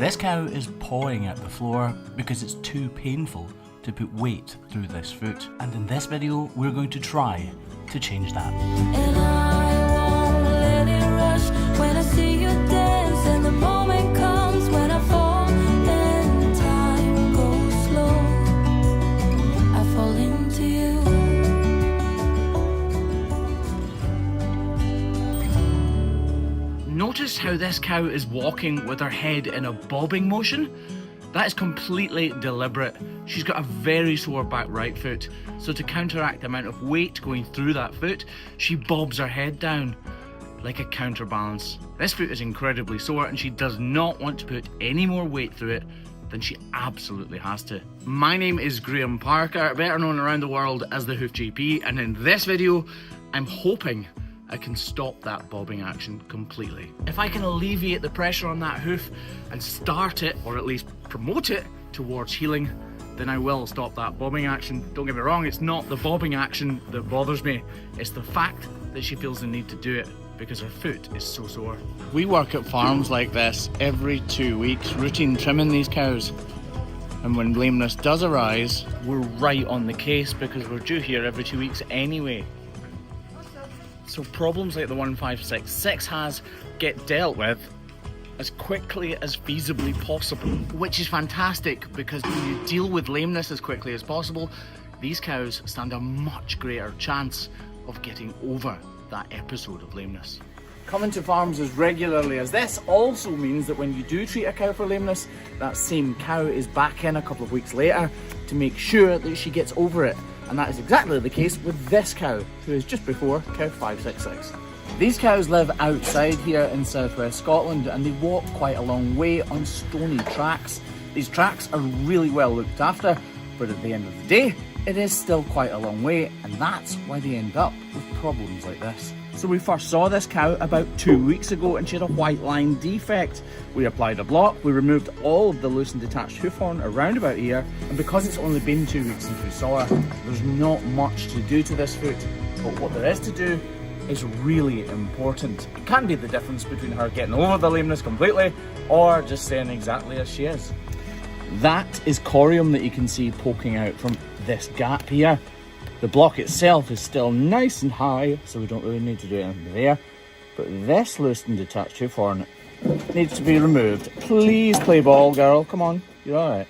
This cow is pawing at the floor because it's too painful to put weight through this foot. And in this video, we're going to try to change that. And I won't let it rush when I see you dance, and the moment comes when I fall and time goes slow. I fall into you. Notice how this cow is walking with her head in a bobbing motion? That is completely deliberate. She's got a very sore back right foot, so to counteract the amount of weight going through that foot, she bobs her head down like a counterbalance. This foot is incredibly sore and she does not want to put any more weight through it than she absolutely has to. My name is Graham Parker, better known around the world as the Hoof GP, and in this video, I'm hoping I can stop that bobbing action completely. If I can alleviate the pressure on that hoof and start it, or at least promote it towards healing, then I will stop that bobbing action. Don't get me wrong, it's not the bobbing action that bothers me, it's the fact that she feels the need to do it because her foot is so sore. We work at farms like this every 2 weeks, routine trimming these cows. And when lameness does arise, we're right on the case because we're due here every 2 weeks anyway. So problems like the 1566 has get dealt with as quickly as feasibly possible, which is fantastic because when you deal with lameness as quickly as possible, these cows stand a much greater chance of getting over that episode of lameness. Coming to farms as regularly as this also means that when you do treat a cow for lameness, that same cow is back in a couple of weeks later to make sure that she gets over it. And that is exactly the case with this cow, who is just before cow 566. These cows live outside here in southwest Scotland and they walk quite a long way on stony tracks. These tracks are really well looked after, but at the end of the day, it is still quite a long way, and that's why they end up with problems like this. So we first saw this cow about 2 weeks ago and she had a white line defect. We applied a block, we removed all of the loose and detached hoof horn around about here, and because it's only been 2 weeks since we saw her, there's not much to do to this foot, but what there is to do is really important. It can be the difference between her getting over the lameness completely or just staying exactly as she is. That is corium that you can see poking out from this gap here. The block itself is still nice and high, so we don't really need to do anything there. But this loose and detached hoof horn needs to be removed. Please play ball, girl. Come on, you're alright.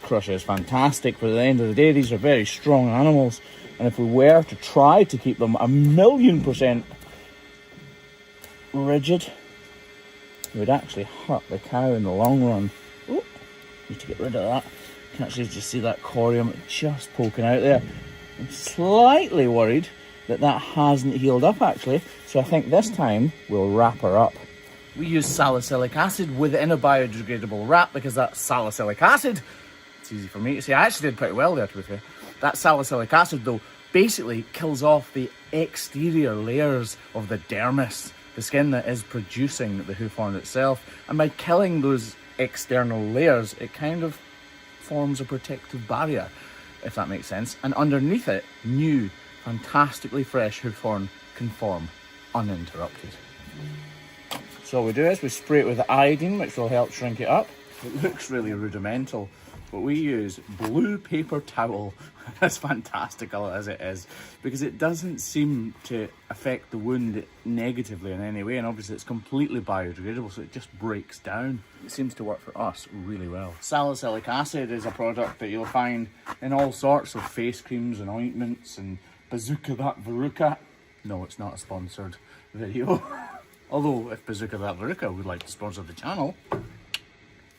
Crusher is fantastic, but at the end of the day, these are very strong animals. And if we were to try to keep them 1,000,000% rigid, it would actually hurt the cow in the long run. Oh, need to get rid of that. You can actually just see that corium just poking out there. I'm slightly worried that that hasn't healed up actually, so I think this time we'll wrap her up. We use salicylic acid within a biodegradable wrap because that salicylic acid, it's easy for me to say, I actually did pretty well there to be fair. That salicylic acid though basically kills off the exterior layers of the dermis, the skin that is producing the hoof horn itself, and by killing those external layers it kind of forms a protective barrier, if that makes sense, and underneath it, new, fantastically fresh hoof horn can form uninterrupted. So what we do is we spray it with iodine, which will help shrink it up. It looks really rudimental, but we use blue paper towel, as fantastical as it is, because it doesn't seem to affect the wound negatively in any way, and obviously it's completely biodegradable, so it just breaks down. It seems to work for us really well. Salicylic acid is a product that you'll find in all sorts of face creams and ointments and Bazooka That Veruca. No, it's not a sponsored video. Although if Bazooka That Veruca would like to sponsor the channel.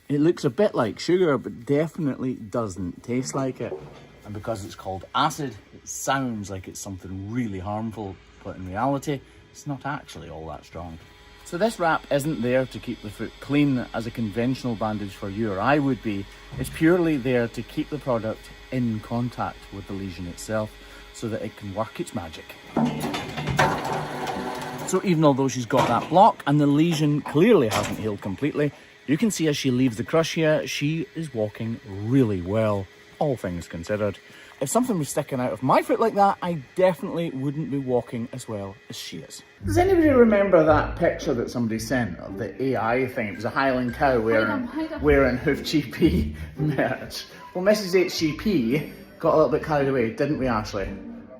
It looks a bit like sugar, but definitely doesn't taste like it. And because it's called acid, it sounds like it's something really harmful, but in reality, it's not actually all that strong. So this wrap isn't there to keep the foot clean as a conventional bandage for you or I would be. It's purely there to keep the product in contact with the lesion itself so that it can work its magic. So even although she's got that block and the lesion clearly hasn't healed completely, you can see as she leaves the crush here, she is walking really well, all things considered. if something was sticking out of my foot like that, I definitely wouldn't be walking as well as she is. Does anybody remember that picture that somebody sent of the AI thing? It was a Highland cow wearing Hoof GP merch. Well, Mrs HGP got a little bit carried away, didn't we, Ashley?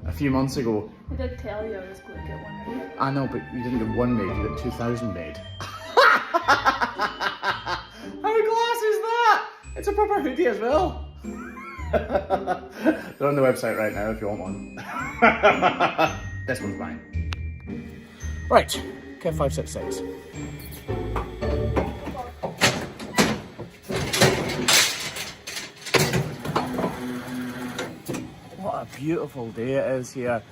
A few months ago. I did tell you I was going to get one made. I know, but you didn't get one made, you got 2,000 made. How class is that? It's a proper hoodie as well. They're on the website right now if you want one. This one's mine. Right, Kev 566. What a beautiful day it is here.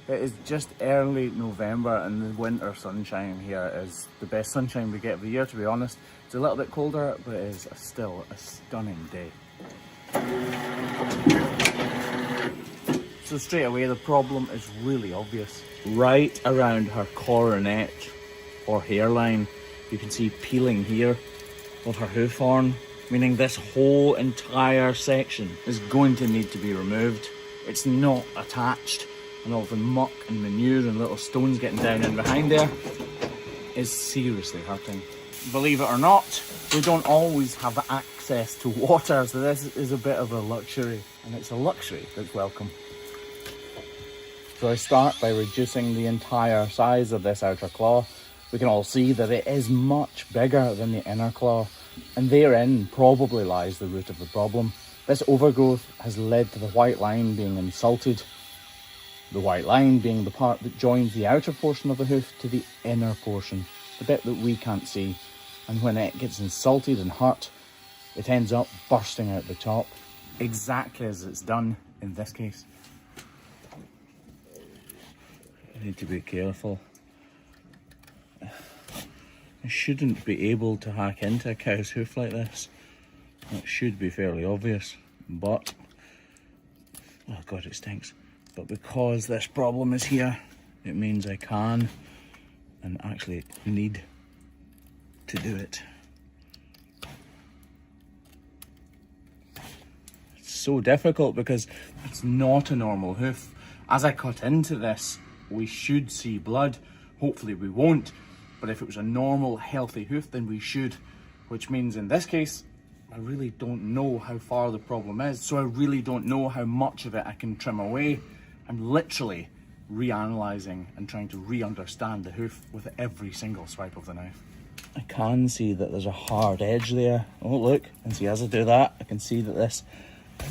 It is just early November and the winter sunshine here is the best sunshine we get of the year, to be honest. It's a little bit colder, but it is still a stunning day. So straight away the problem is really obvious. Right around her coronet or hairline, you can see peeling here of her hoof horn, meaning this whole entire section is going to need to be removed. It's not attached, and all the muck and manure and little stones getting down in behind there is seriously hurting. Believe it or not, we don't always have access to water, so this is a bit of a luxury, and it's a luxury that's welcome. So I start by reducing the entire size of this outer claw. We can all see that it is much bigger than the inner claw, and therein probably lies the root of the problem. This overgrowth has led to the white line being insulted, the white line being the part that joins the outer portion of the hoof to the inner portion, the bit that we can't see, and when it gets insulted and hurt, it ends up bursting out the top, exactly as it's done in this case. I need to be careful. I shouldn't be able to hack into a cow's hoof like this. It should be fairly obvious, but, oh god, it stinks. But because this problem is here, it means I can and actually need to do it. It's so difficult because it's not a normal hoof. As I cut into this, we should see blood. Hopefully we won't, but if it was a normal, healthy hoof, then we should, which means in this case, I really don't know how far the problem is, so I really don't know how much of it I can trim away. I'm literally reanalyzing and trying to re-understand the hoof with every single swipe of the knife. I can see that there's a hard edge there. Oh look, and see as I do that, I can see that this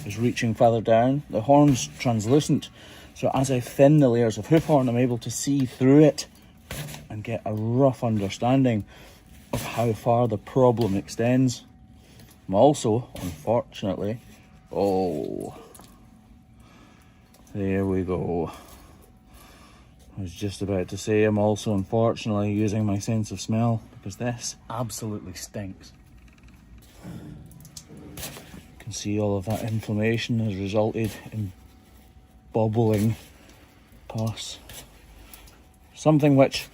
is reaching further down. The horn's translucent, so as I thin the layers of hoof horn, I'm able to see through it and get a rough understanding of how far the problem extends. I'm also, unfortunately, oh, there we go. I was just about to say I'm also, unfortunately, using my sense of smell because this absolutely stinks. You can see all of that inflammation has resulted in bubbling pus. Something which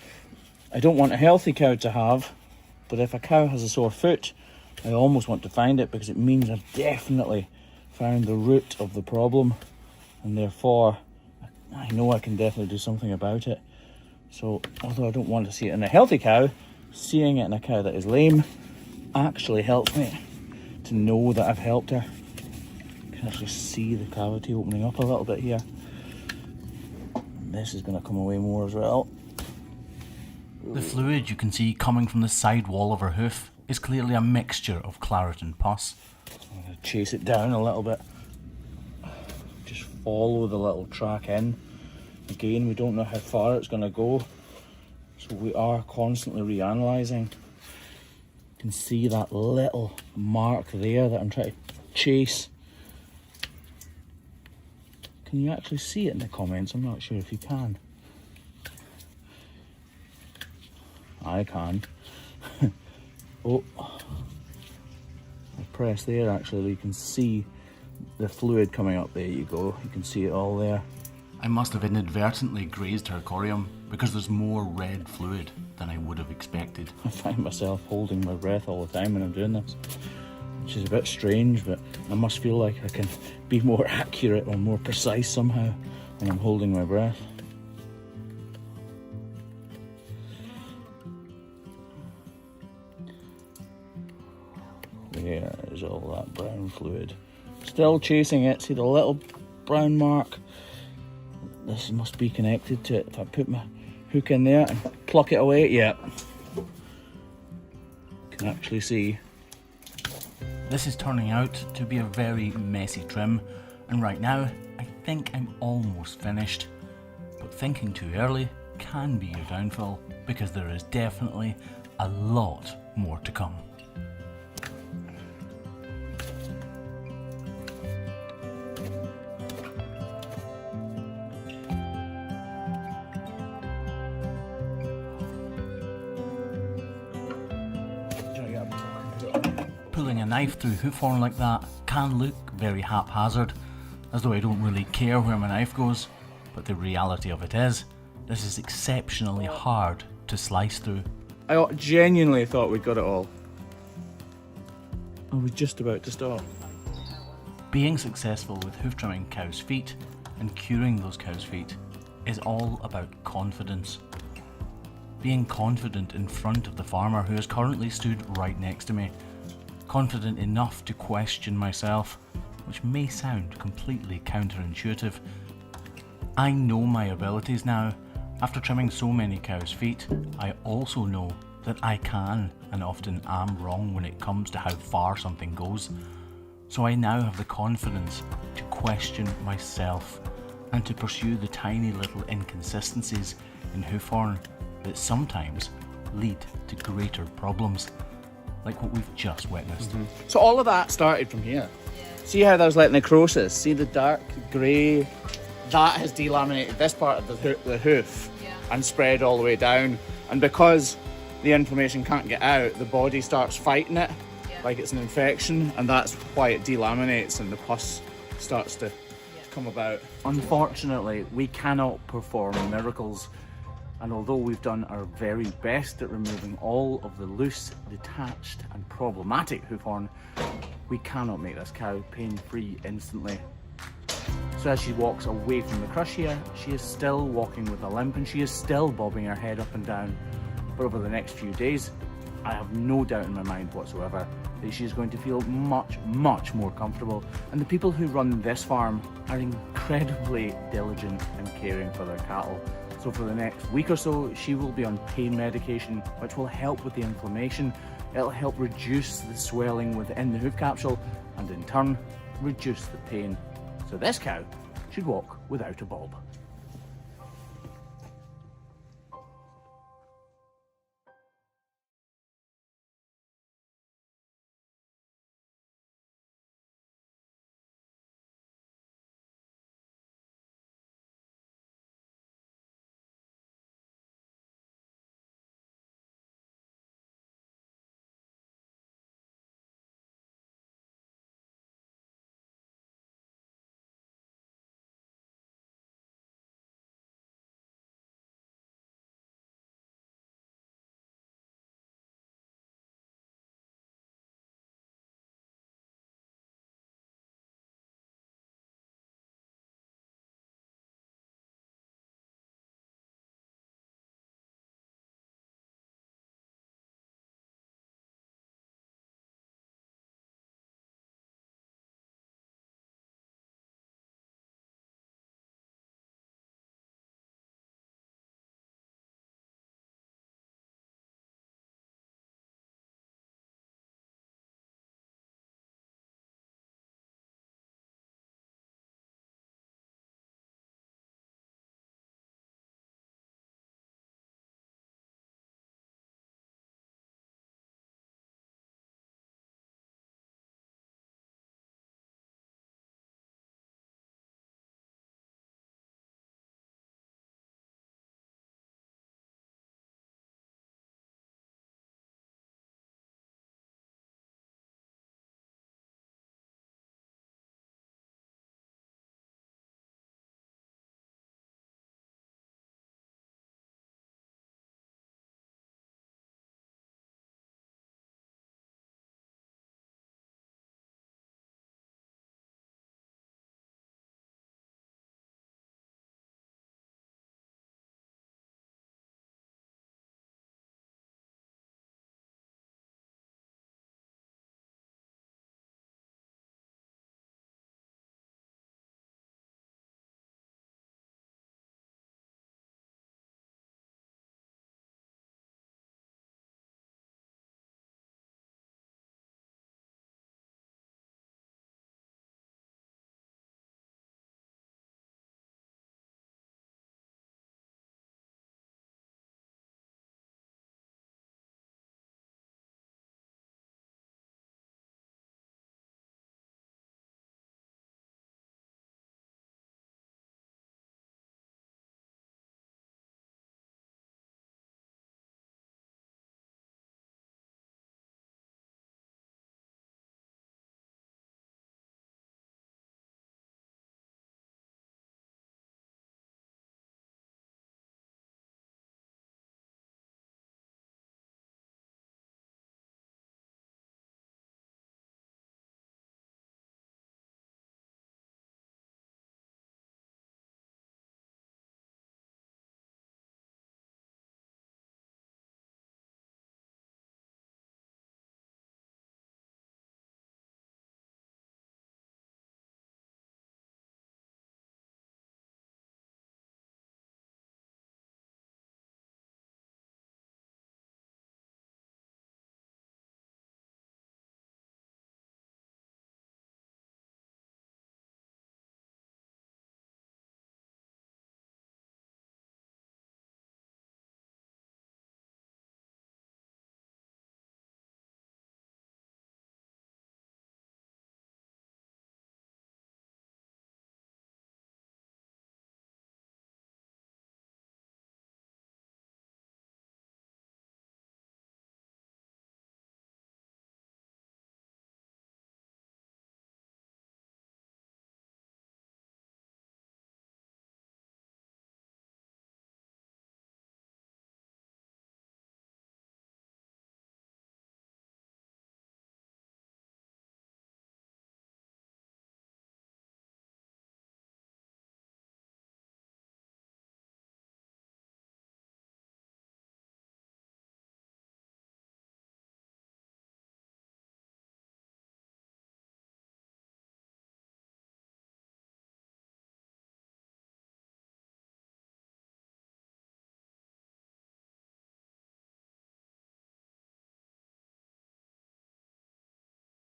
I don't want a healthy cow to have, but if a cow has a sore foot, I almost want to find it because it means I've definitely found the root of the problem, and therefore I know I can definitely do something about it. So although I don't want to see it in a healthy cow, seeing it in a cow that is lame actually helps me to know that I've helped her. You can actually see the cavity opening up a little bit here. And this is going to come away more as well. The fluid you can see coming from the side wall of her hoof is clearly a mixture of claret and pus. I'm going to chase it down a little bit. Just follow the little track in. Again, we don't know how far it's going to go, so we are constantly reanalyzing. You can see that little mark there that I'm trying to chase. Can you actually see it in the comments? I'm not sure if you can. I can. Oh, I press there actually, you can see the fluid coming up. There you go, you can see it all there. I must have inadvertently grazed her corium because there's more red fluid than I would have expected. I find myself holding my breath all the time when I'm doing this. which is a bit strange, but I must feel like I can be more accurate or more precise somehow when I'm holding my breath. There's all that brown fluid. Still chasing it, see the little brown mark? This must be connected to it. If I put my hook in there and pluck it away, yeah. Can actually see. This is turning out to be a very messy trim, and right now I think I'm almost finished. But thinking too early can be your downfall, because there is definitely a lot more to come. Pulling a knife through hoof horn like that can look very haphazard, as though I don't really care where my knife goes, but the reality of it is, this is exceptionally hard to slice through. I genuinely thought we'd got it all. I was just about to stop. Being successful with hoof trimming cows' feet and curing those cows' feet is all about confidence. Being confident in front of the farmer who is currently stood right next to me. Confident enough to question myself, which may sound completely counterintuitive. I know my abilities now. After trimming so many cows' feet, I also know that I can and often am wrong when it comes to how far something goes. So I now have the confidence to question myself and to pursue the tiny little inconsistencies in hoof horn that sometimes lead to greater problems, like what we've just witnessed. So all of that started from here. See how there's like necrosis? See the dark grey? That has delaminated this part of the hoof and spread all the way down. And because the inflammation can't get out, the body starts fighting it like it's an infection, and that's why it delaminates and the pus starts to come about. Unfortunately, we cannot perform miracles. And although we've done our very best at removing all of the loose, detached and problematic hoof horn, we cannot make this cow pain-free instantly. So as she walks away from the crush here, she is still walking with a limp and she is still bobbing her head up and down. But over the next few days, I have no doubt in my mind whatsoever that she is going to feel much, much more comfortable. And the people who run this farm are incredibly diligent in caring for their cattle. So for the next week or so, she will be on pain medication, which will help with the inflammation. It'll help reduce the swelling within the hoof capsule and in turn, reduce the pain. So this cow should walk without a bob.